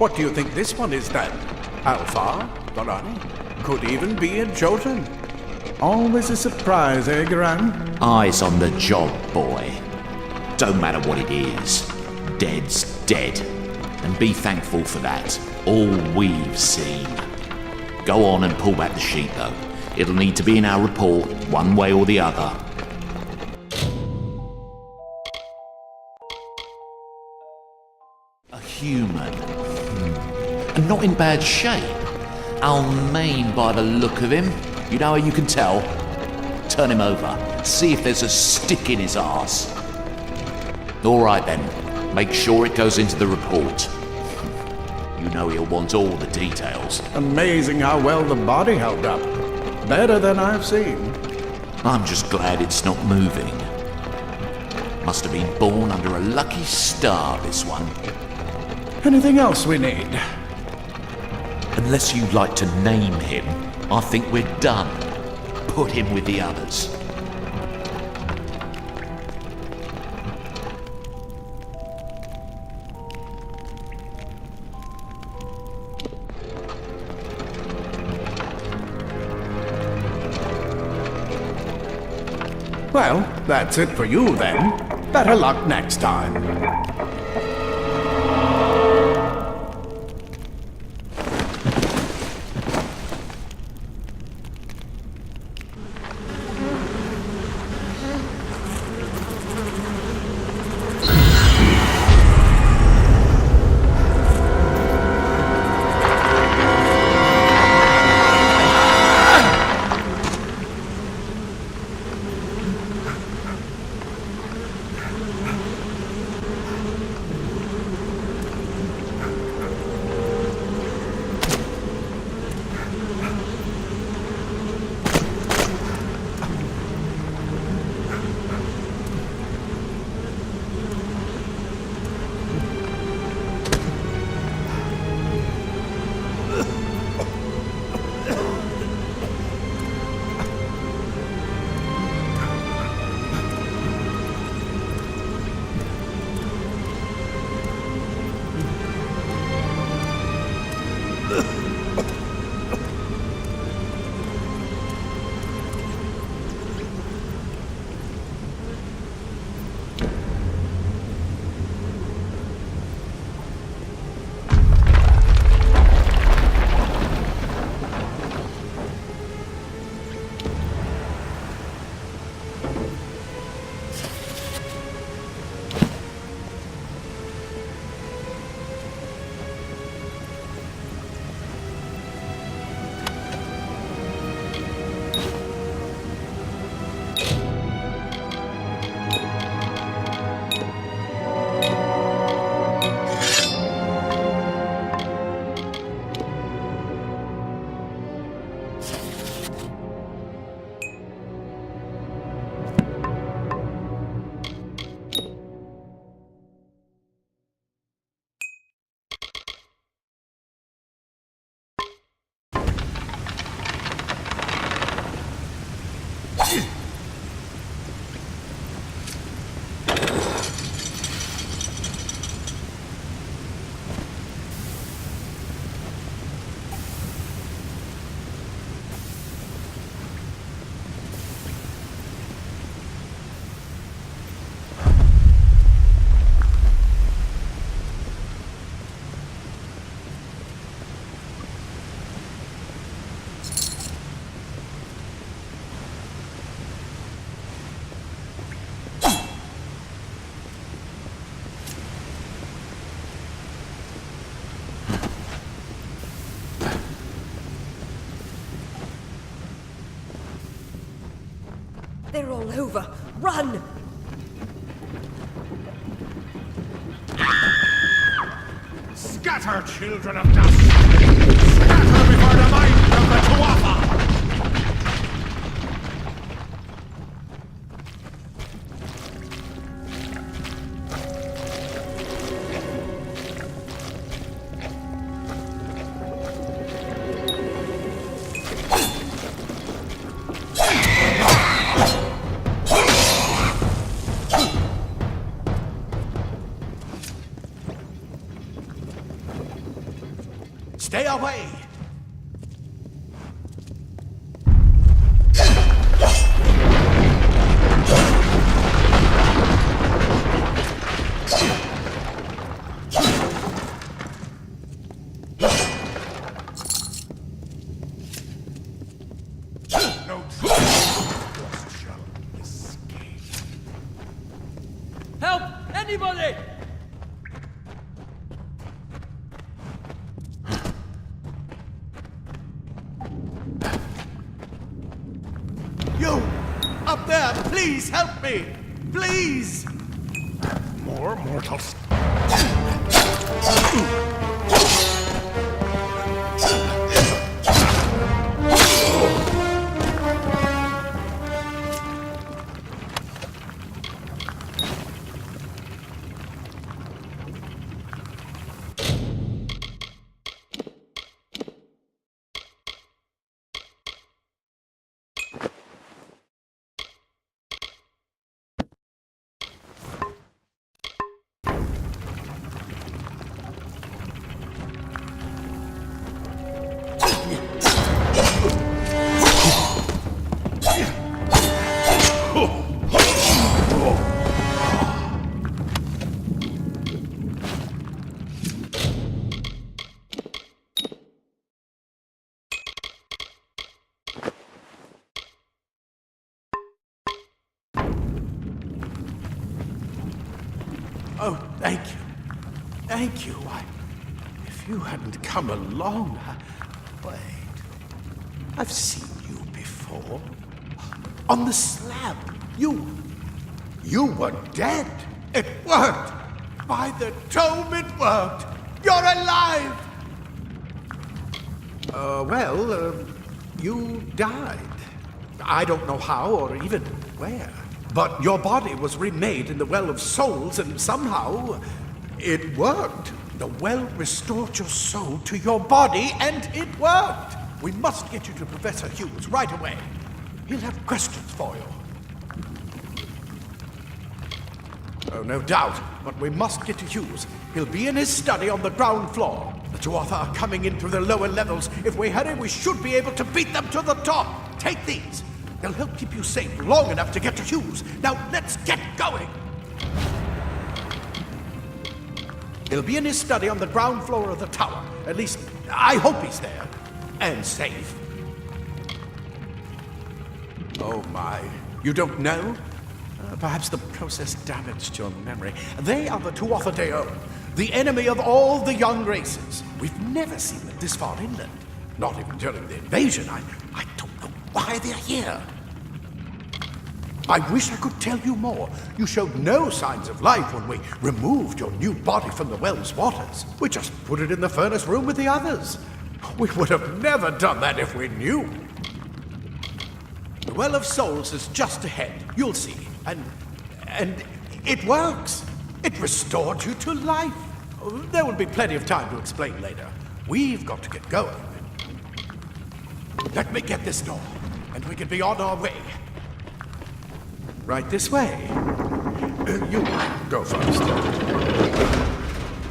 What do you think this one is then? Alpha? Dorani? Could even be a Jotun. Always a surprise, eh, Garan? Eyes on the job, boy. Don't matter what it is. Dead's dead. And be thankful for that. All we've seen. Go on and pull back the sheet, though. It'll need to be in our report, one way or the other. A human. And not in bad shape. Almain by the look of him. You know how you can tell? Turn him over. See if there's a stick in his arse. All right then. Make sure it goes into the report. You know he'll want all the details. Amazing how well the body held up. Better than I've seen. I'm just glad it's not moving. Must have been born under a lucky star, this one. Anything else we need? Unless you'd like to name him, I think we're done. Put him with the others. Well, that's it for you then. Better luck next time. They're all over. Run! Scatter, children of dust! Scatter before the might of the Tuatha! Anybody! You! Up there! Please help me! Please! More mortals. Oh, thank you. Thank you. If you hadn't come along, wait. I've seen you before. On the slab. You were dead. It worked. By the tome, it worked. You're alive. You died. I don't know how or even where. But your body was remade in the Well of Souls, and somehow it worked. The well restored your soul to your body, and it worked. We must get you to Professor Hughes right away. He'll have questions for you. Oh, no doubt. But we must get to Hughes. He'll be in his study on the ground floor. The Tuatha are coming in through the lower levels. If we hurry, we should be able to beat them to the top. Take these. They'll help keep you safe long enough to get to Hughes. Now, let's get going! He'll be in his study on the ground floor of the tower. At least, I hope he's there. And safe. Oh my. You don't know? Perhaps the process damaged your memory. They are the Tuatha Deo, the enemy of all the young races. We've never seen them this far inland. Not even during the invasion. I don't know why they're here. I wish I could tell you more. You showed no signs of life when we removed your new body from the well's waters. We just put it in the furnace room with the others. We would have never done that if we knew. The Well of Souls is just ahead. You'll see. And it works. It restored you to life. There will be plenty of time to explain later. We've got to get going. Let me get this door, and we can be on our way. Right this way. You go first.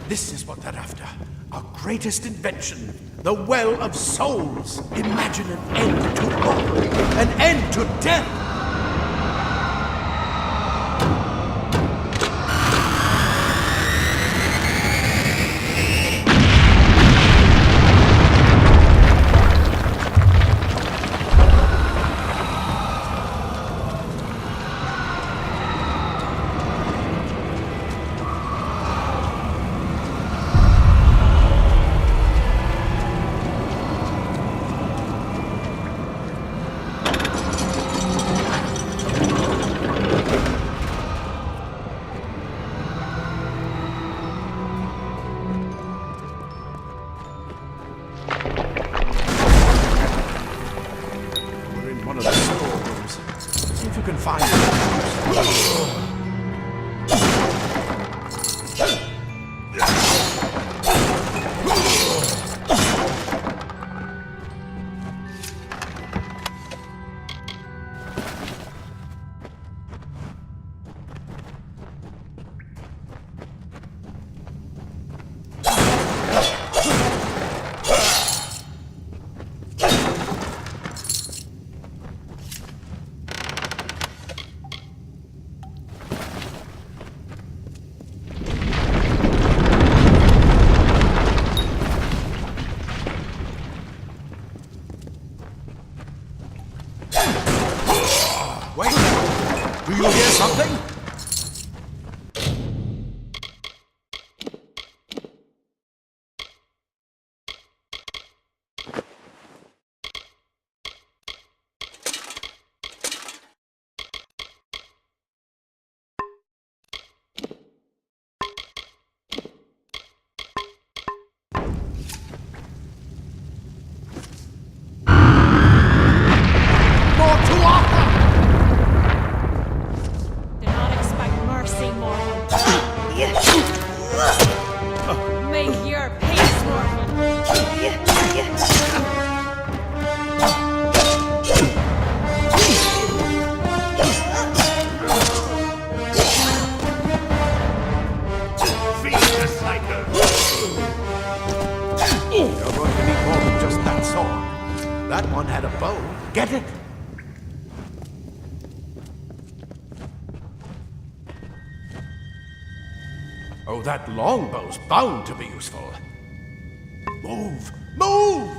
This is what they're after. Our greatest invention, the Well of Souls. Imagine an end to all, an end to death. Oh, that longbow's bound to be useful. Move! Move!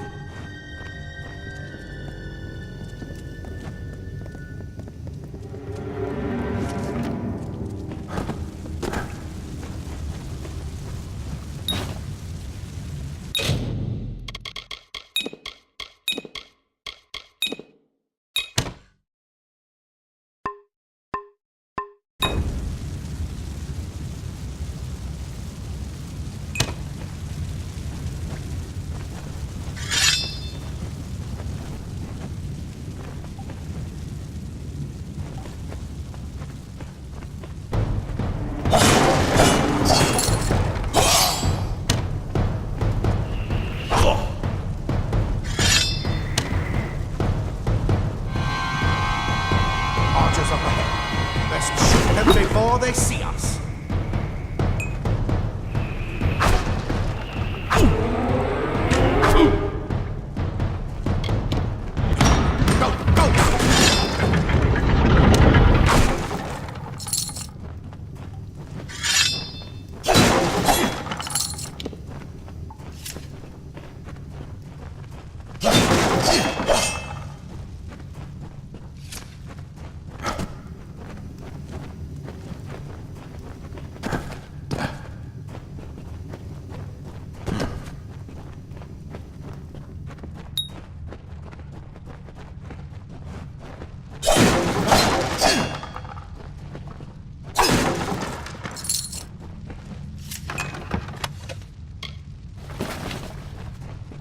Before they see us. Go, go!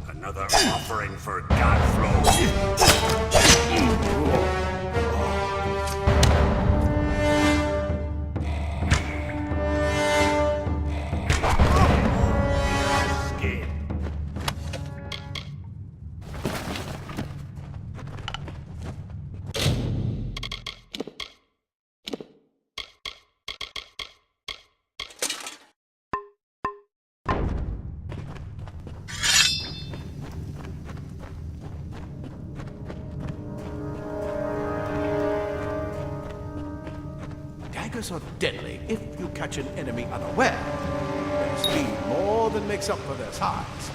Another offering for Godflow. Escape. Daggers are deadly if you catch an enemy unaware. Their speed more than makes up for their size.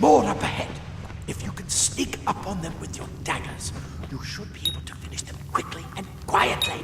More up ahead. If you can sneak up on them with your daggers, you should be able to finish them quickly and quietly.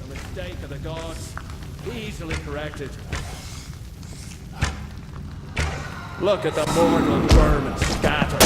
Mistake of the gods, easily corrected. Look at the mortal vermin scattered.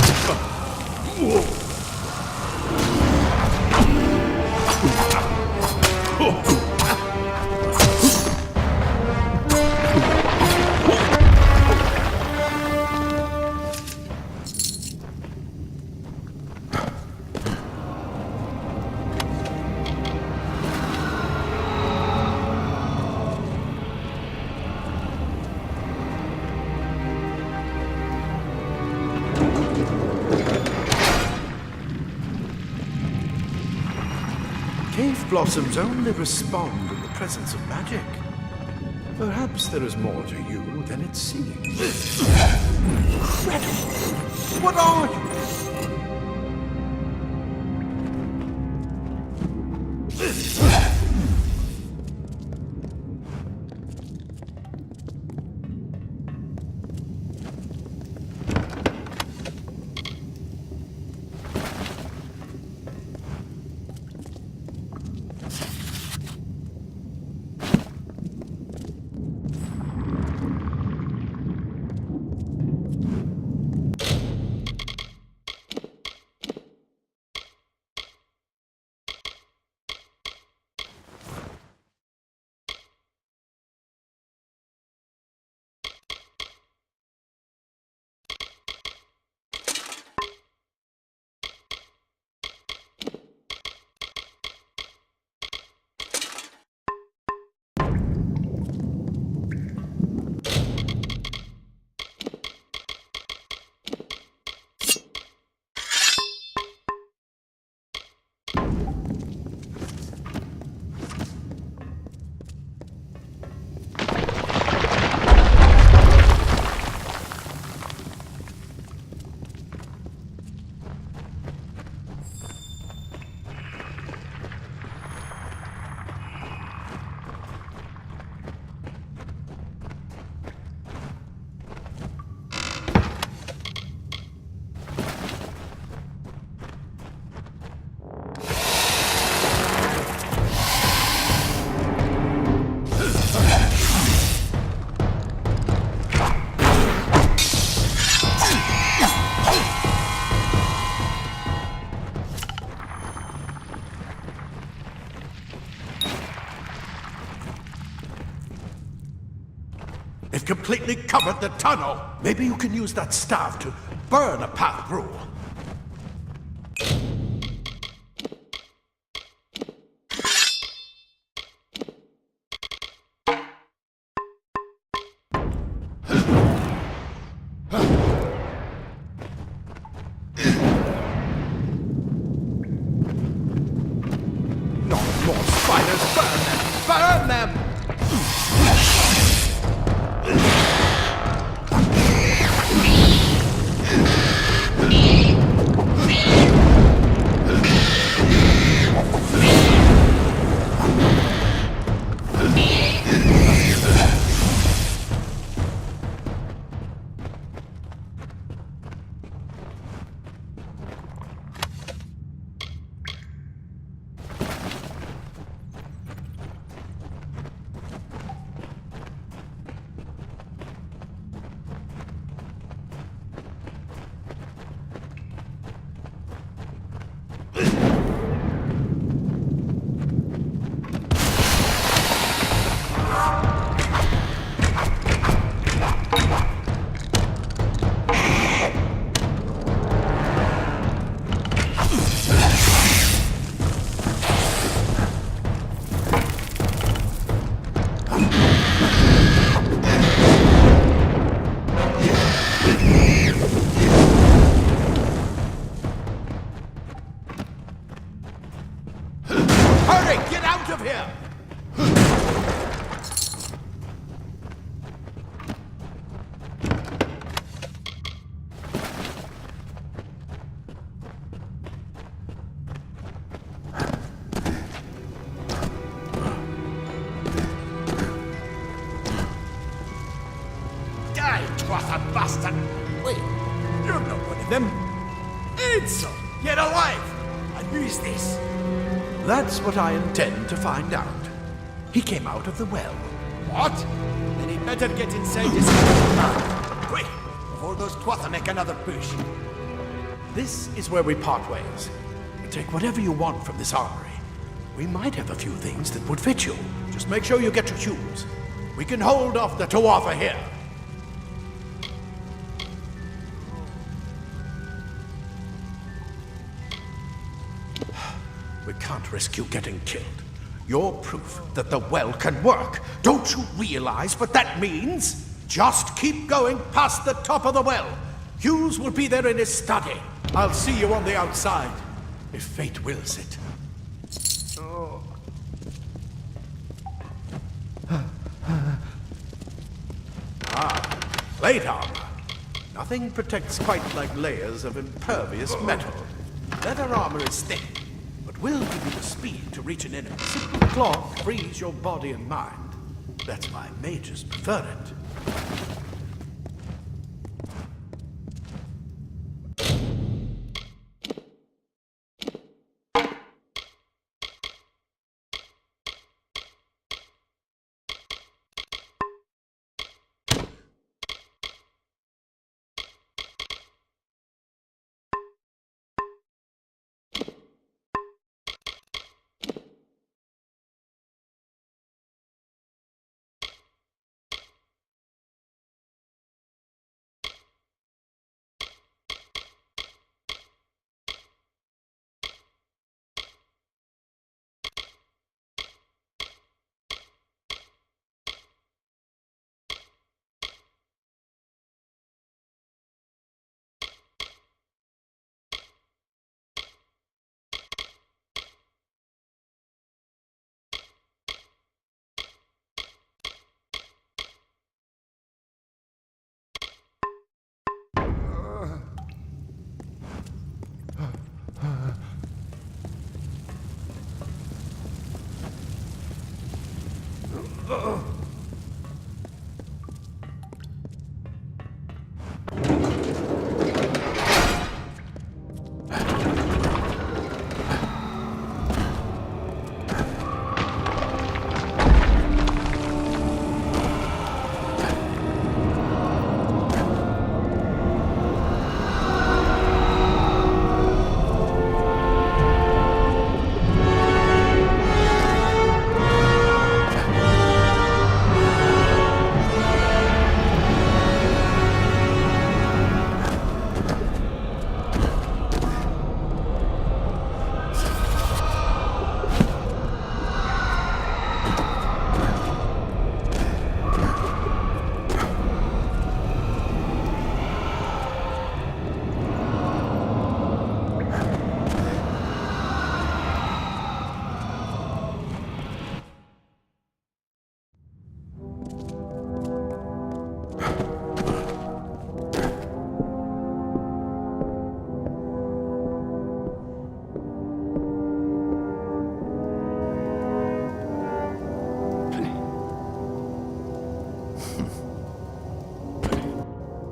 cave blossoms only respond in the presence of magic. Perhaps there is more to you than it seems. Incredible! What are you? It completely covered the tunnel. Maybe you can use that staff to burn a path through. No more spiders! Burn them! Burn them! Bastard! Wait, you're not one of them. Ansel, get alive! And who is this? That's what I intend to find out. He came out of the well. What? Then he'd better get inside this quick, before those twatha make another push. This is where we part ways. Take whatever you want from this armory. We might have a few things that would fit you. Just make sure you get your shoes. We can hold off the Tuatha here. We can't risk you getting killed. You're proof that the well can work. Don't you realize what that means? Just keep going past the top of the well. Hughes will be there in his study. I'll see you on the outside, if fate wills it. Plate armor. Nothing protects quite like layers of impervious metal. Leather armor is thick, but will give you the speed to reach an enemy. Simple cloth frees your body and mind. That's why mages prefer it.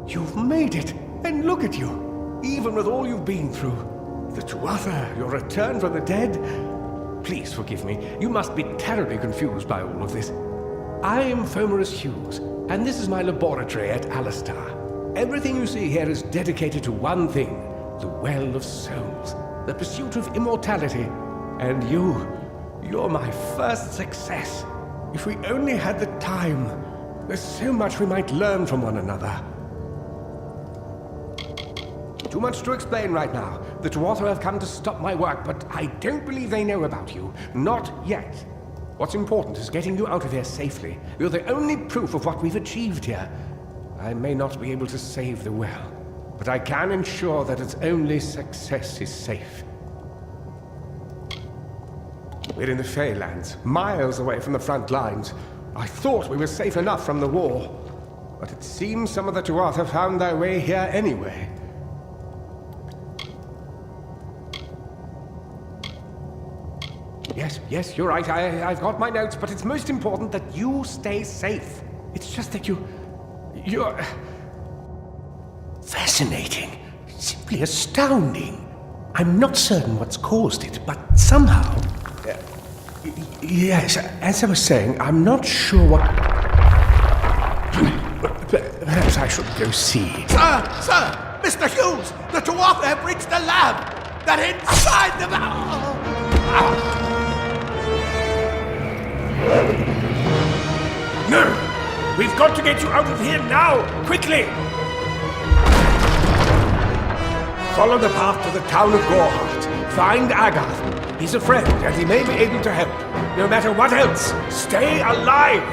You've made it! And look at you! Even with all you've been through. The Tuatha, your return from the dead. Please forgive me. You must be terribly confused by all of this. I am Fomerus Hughes, and this is my laboratory at Alistar. Everything you see here is dedicated to one thing, the Well of Souls, the pursuit of immortality. And you're my first success. If we only had the time, there's so much we might learn from one another. Too much to explain right now. The Tuatha have come to stop my work, but I don't believe they know about you. Not yet. What's important is getting you out of here safely. You're the only proof of what we've achieved here. I may not be able to save the well, but I can ensure that its only success is safe. We're in the Feylands, miles away from the front lines. I thought we were safe enough from the war, but it seems some of the Tuatha found their way here anyway. Yes, you're right. I've got my notes, but it's most important that you stay safe. It's just that you're... fascinating. Simply astounding. I'm not certain what's caused it, but somehow... yes, as I was saying, I'm not sure what... Perhaps I should go see. Sir! Mr. Hughes! The Tuatha have reached the lab! They're inside the... No! We've got to get you out of here now! Quickly! Follow the path to the town of Gorhart. Find Agath. He's a friend, and he may be able to help. No matter what else, stay alive!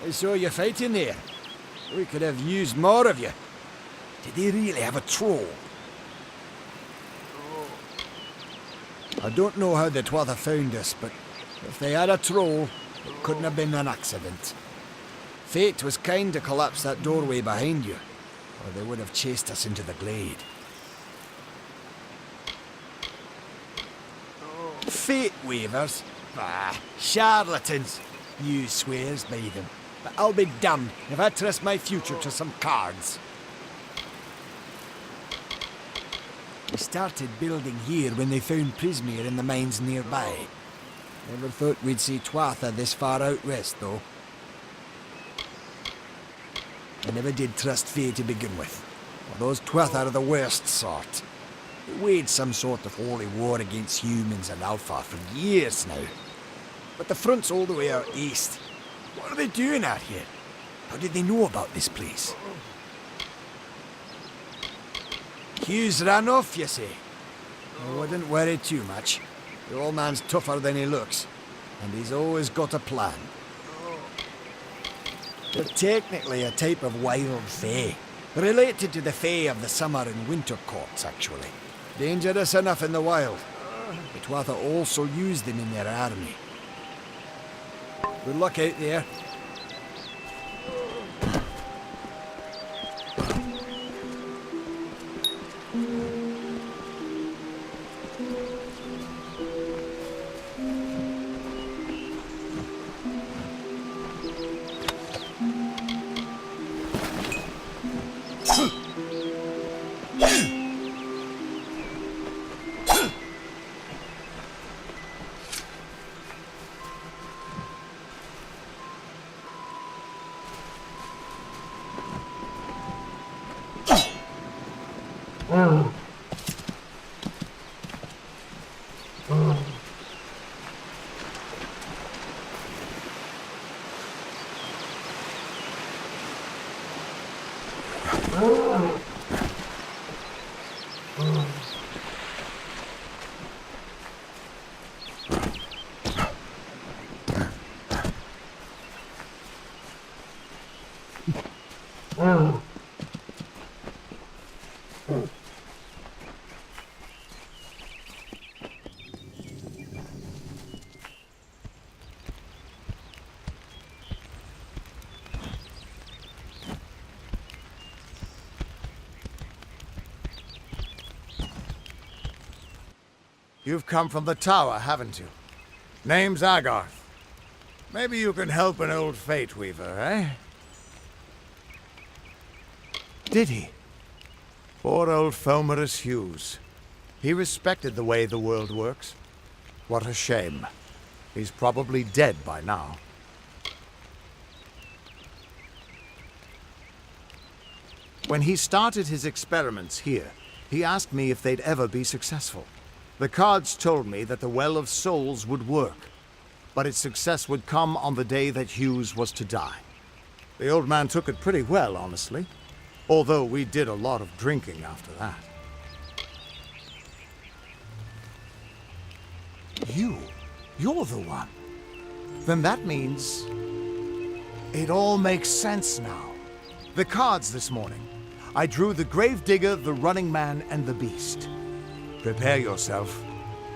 I saw you fighting there. We could have used more of you. Did they really have a troll? I don't know how the Twatha found us, but if they had a troll, it couldn't have been an accident. Fate was kind to collapse that doorway behind you, or they would have chased us into the glade. Fate weavers? Ah, charlatans. You swears by them. But I'll be damned if I trust my future to some cards. We started building here when they found Prismere in the mines nearby. Never thought we'd see Twatha this far out west, though. I never did trust Fae to begin with. Well, those Twatha are the worst sort. They waged some sort of holy war against humans and Alpha for years now. But the front's all the way out east. What are they doing out here? How did they know about this place? Hughes ran off, you say? I wouldn't worry too much. The old man's tougher than he looks, and he's always got a plan. They're technically a type of wild fae, related to the fae of the summer and winter courts, actually. Dangerous enough in the wild. The Twatha also use them in their army. Good luck out there. You've come from the tower, haven't you? Name's Agarth. Maybe you can help an old fate weaver, eh? Did he? Poor old Fomerus Hughes. He respected the way the world works. What a shame. He's probably dead by now. When he started his experiments here, he asked me if they'd ever be successful. The cards told me that the Well of Souls would work, but its success would come on the day that Hughes was to die. The old man took it pretty well, honestly, although we did a lot of drinking after that. You're the one. Then that means it all makes sense now. The cards this morning. I drew the Gravedigger, the Running Man, and the Beast. Prepare yourself.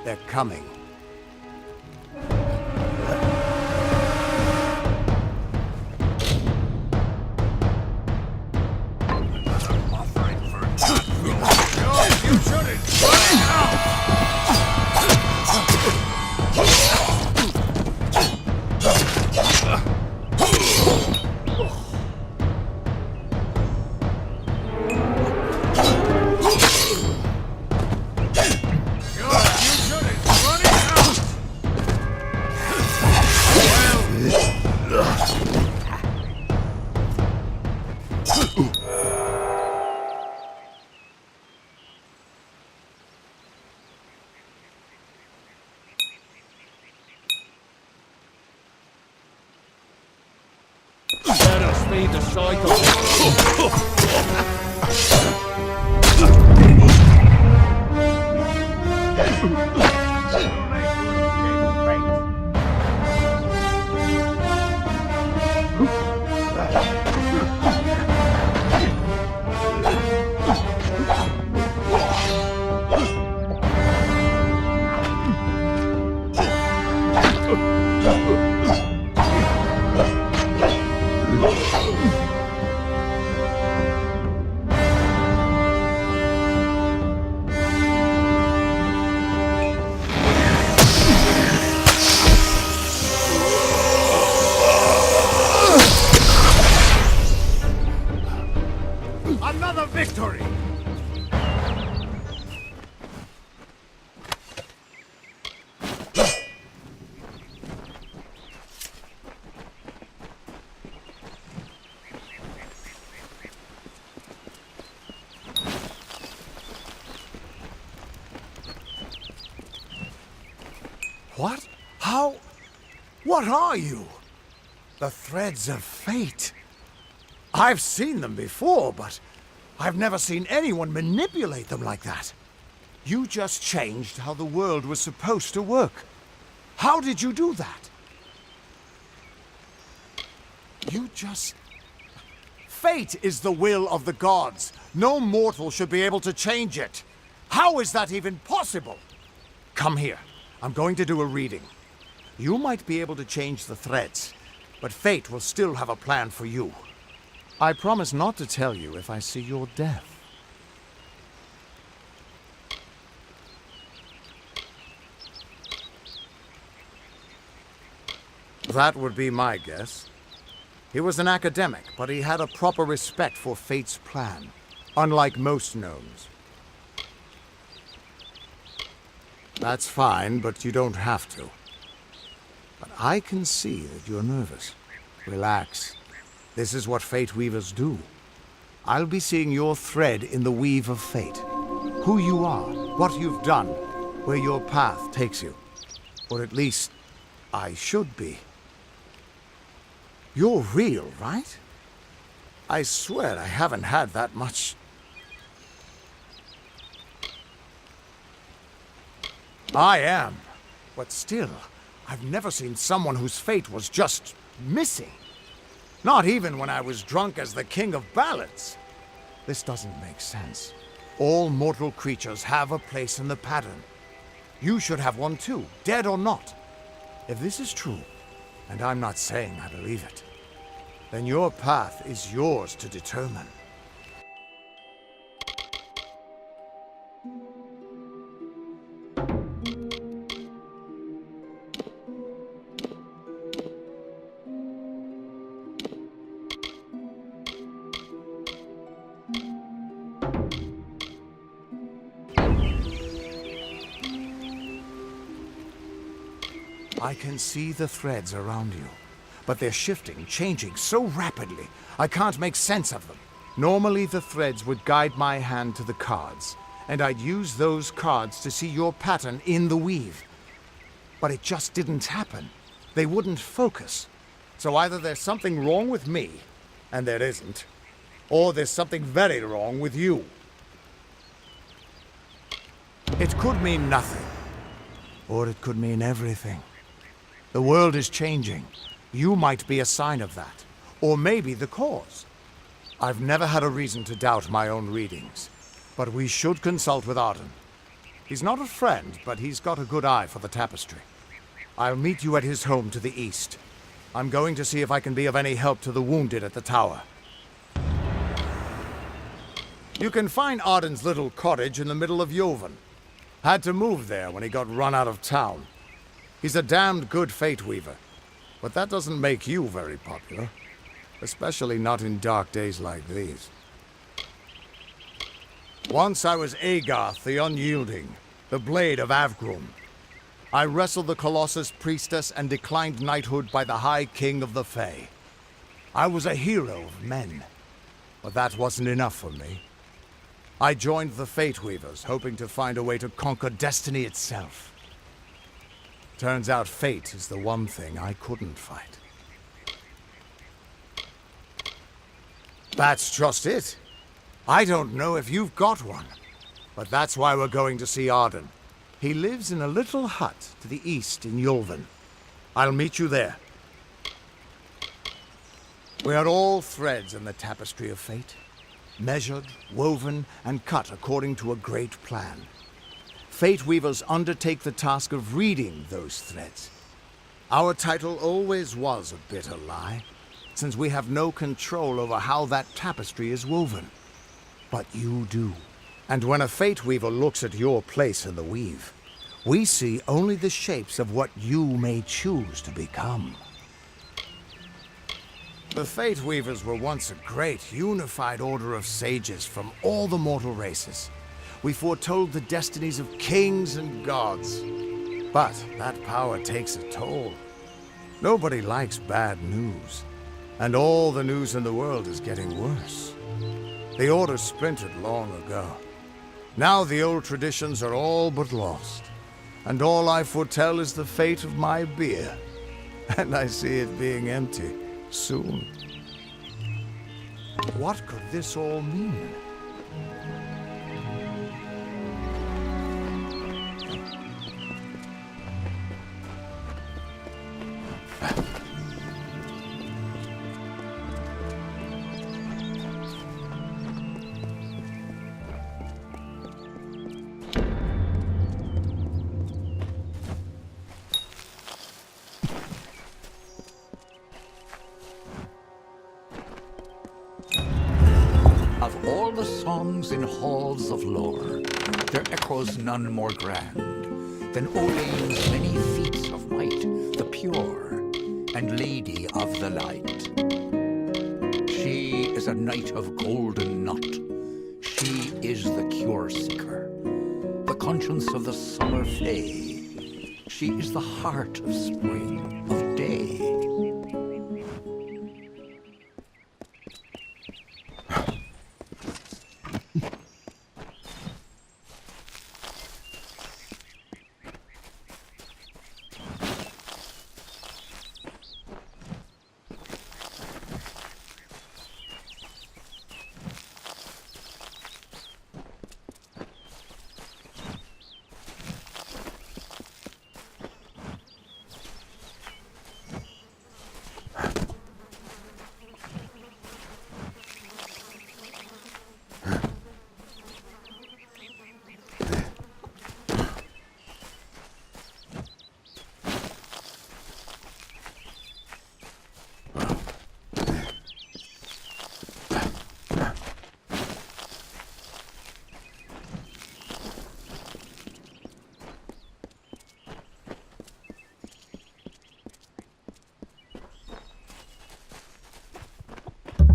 They're coming. You shouldn't! Run now! Let us feed the cycle. Another victory! What? How? What are you? The threads of fate. I've seen them before, but I've never seen anyone manipulate them like that. You just changed how the world was supposed to work. How did you do that? Fate is the will of the gods. No mortal should be able to change it. How is that even possible? Come here. I'm going to do a reading. You might be able to change the threads, but fate will still have a plan for you. I promise not to tell you if I see your death. That would be my guess. He was an academic, but he had a proper respect for fate's plan, unlike most gnomes. That's fine, but you don't have to. But I can see that you're nervous. Relax. This is what fate weavers do. I'll be seeing your thread in the weave of fate. Who you are, what you've done, where your path takes you. Or at least, I should be. You're real, right? I swear I haven't had that much. I am. But still, I've never seen someone whose fate was just missing. Not even when I was drunk as the king of ballads. This doesn't make sense. All mortal creatures have a place in the pattern. You should have one too, dead or not. If this is true, and I'm not saying I believe it, then your path is yours to determine. I can see the threads around you, but they're shifting, changing so rapidly, I can't make sense of them. Normally the threads would guide my hand to the cards, and I'd use those cards to see your pattern in the weave. But it just didn't happen. They wouldn't focus. So either there's something wrong with me, and there isn't, or there's something very wrong with you. It could mean nothing, or it could mean everything. The world is changing. You might be a sign of that, or maybe the cause. I've never had a reason to doubt my own readings, but we should consult with Arden. He's not a friend, but he's got a good eye for the tapestry. I'll meet you at his home to the east. I'm going to see if I can be of any help to the wounded at the tower. You can find Arden's little cottage in the middle of Joven. Had to move there when he got run out of town. He's a damned good fate weaver, but that doesn't make you very popular, especially not in dark days like these. Once I was Agarth the Unyielding, the Blade of Avgrum. I wrestled the Colossus priestess and declined knighthood by the High King of the Fae. I was a hero of men, but that wasn't enough for me. I joined the Fate Weavers, hoping to find a way to conquer destiny itself. Turns out fate is the one thing I couldn't fight. That's just it. I don't know if you've got one, but that's why we're going to see Arden. He lives in a little hut to the east in Joven. I'll meet you there. We are all threads in the tapestry of fate, measured, woven, and cut according to a great plan. Fate weavers undertake the task of reading those threads. Our title always was a bitter lie, since we have no control over how that tapestry is woven. But you do. And when a Fate Weaver looks at your place in the weave, we see only the shapes of what you may choose to become. The Fate Weavers were once a great, unified order of sages from all the mortal races. We foretold the destinies of kings and gods. But that power takes a toll. Nobody likes bad news. And all the news in the world is getting worse. The order splintered long ago. Now the old traditions are all but lost. And all I foretell is the fate of my beer. And I see it being empty soon. What could this all mean? Of all the songs in halls of lore, there echoes none more grand than Olein's many feats of might, the pure and lady of the light. She is a knight of golden knot. She is the cure seeker, the conscience of the summer fae. She is the heart of spring, of day.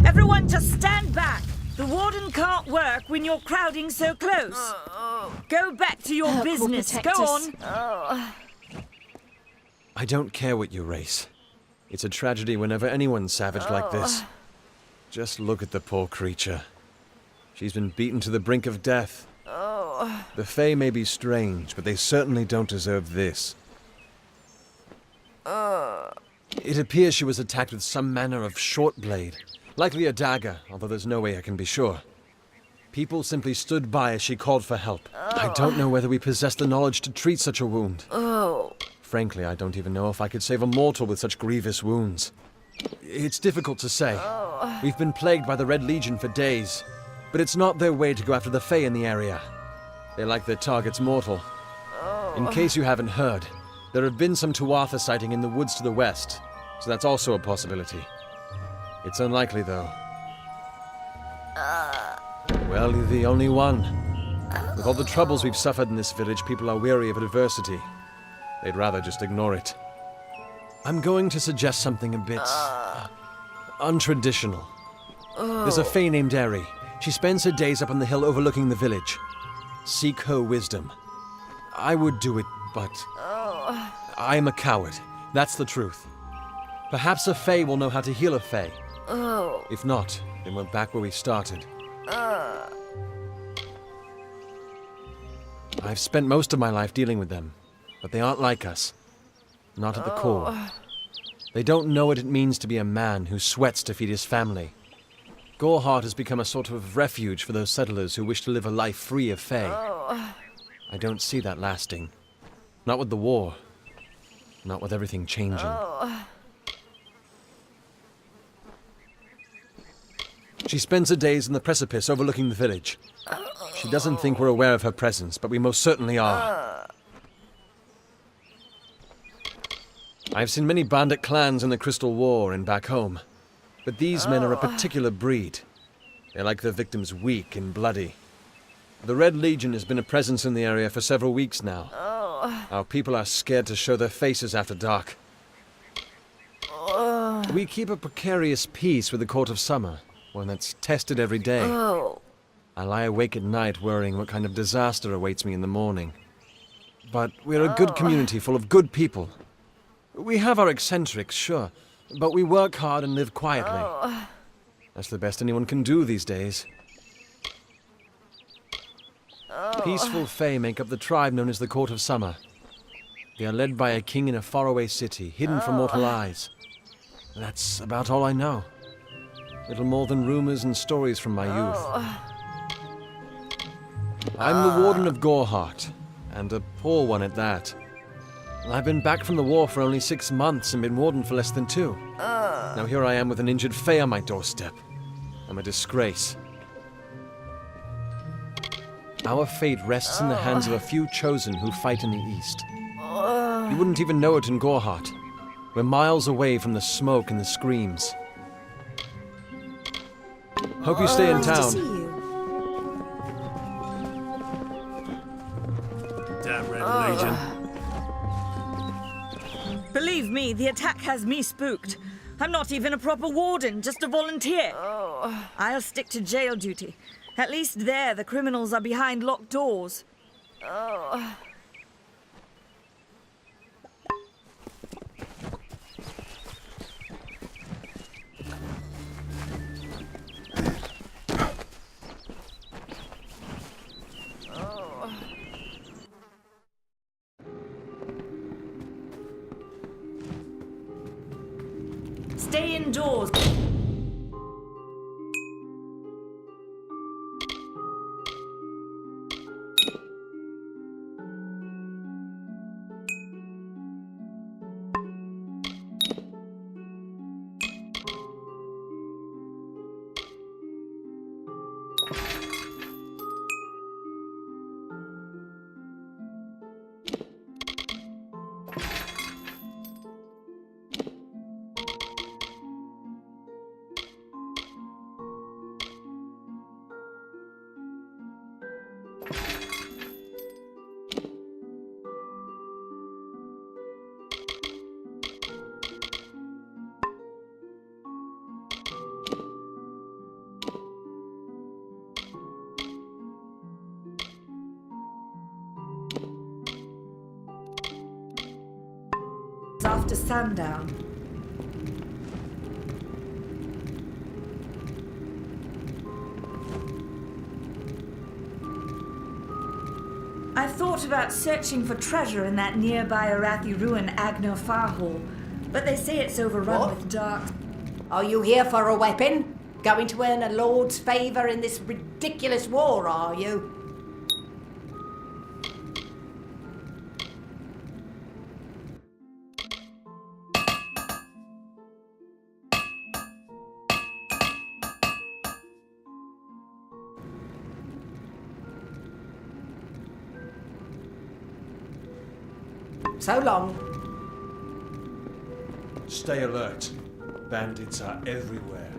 Everyone just stand back! The warden can't work when you're crowding so close. Go back to your business. Go on. I don't care what you race. It's a tragedy whenever anyone's savage like this. Just look at the poor creature. She's been beaten to the brink of death. The Fae may be strange, but they certainly don't deserve this. It appears she was attacked with some manner of short blade. Likely a dagger, although there's no way I can be sure. People simply stood by as she called for help. I don't know whether we possess the knowledge to treat such a wound. Frankly, I don't even know if I could save a mortal with such grievous wounds. It's difficult to say. We've been plagued by the Red Legion for days, but it's not their way to go after the Fae in the area. They like their targets mortal. In case you haven't heard, there have been some Tuatha sighting in the woods to the west, so that's also a possibility. It's unlikely, though. Well, you're the only one. With all the troubles we've suffered in this village, people are weary of adversity. They'd rather just ignore it. I'm going to suggest something a bit untraditional. There's a Fae named Eri. She spends her days up on the hill overlooking the village. Seek her wisdom. I would do it, but I'm a coward. That's the truth. Perhaps a Fae will know how to heal a Fae. If not, then we're back where we started. I've spent most of my life dealing with them, but they aren't like us. Not at the core. They don't know what it means to be a man who sweats to feed his family. Goreheart has become a sort of refuge for those settlers who wish to live a life free of Fae. I don't see that lasting. Not with the war. Not with everything changing. She spends her days in the precipice overlooking the village. She doesn't think we're aware of her presence, but we most certainly are. I've seen many bandit clans in the Crystal War and back home, but these men are a particular breed. They like their victims weak and bloody. The Red Legion has been a presence in the area for several weeks now. Our people are scared to show their faces after dark. We keep a precarious peace with the Court of Summer, one that's tested every day. I lie awake at night worrying what kind of disaster awaits me in the morning. But we're a good community full of good people. We have our eccentrics, sure, but we work hard and live quietly. That's the best anyone can do these days. Peaceful Fae make up the tribe known as the Court of Summer. They are led by a king in a faraway city, hidden from mortal eyes. That's about all I know. Little more than rumors and stories from my youth. I'm the Warden of Goreheart, and a poor one at that. I've been back from the war for only 6 months and been Warden for less than 2. Now here I am with an injured Fae on my doorstep. I'm a disgrace. Our fate rests in the hands of a few chosen who fight in the east. You wouldn't even know it in Goreheart. We're miles away from the smoke and the screams. Hope you stay in Nice to see town. you. Damn Red Legion. Believe me, the attack has me spooked. I'm not even a proper warden, just a volunteer. I'll stick to jail duty. At least there, the criminals are behind locked doors. Stay indoors. After sundown. I've thought about searching for treasure in that nearby Arathi ruin Agno Far Hall, but they say it's overrun with dark. Are you here for a weapon? Going to earn a lord's favour in this ridiculous war, are you? So long. Stay alert. Bandits are everywhere.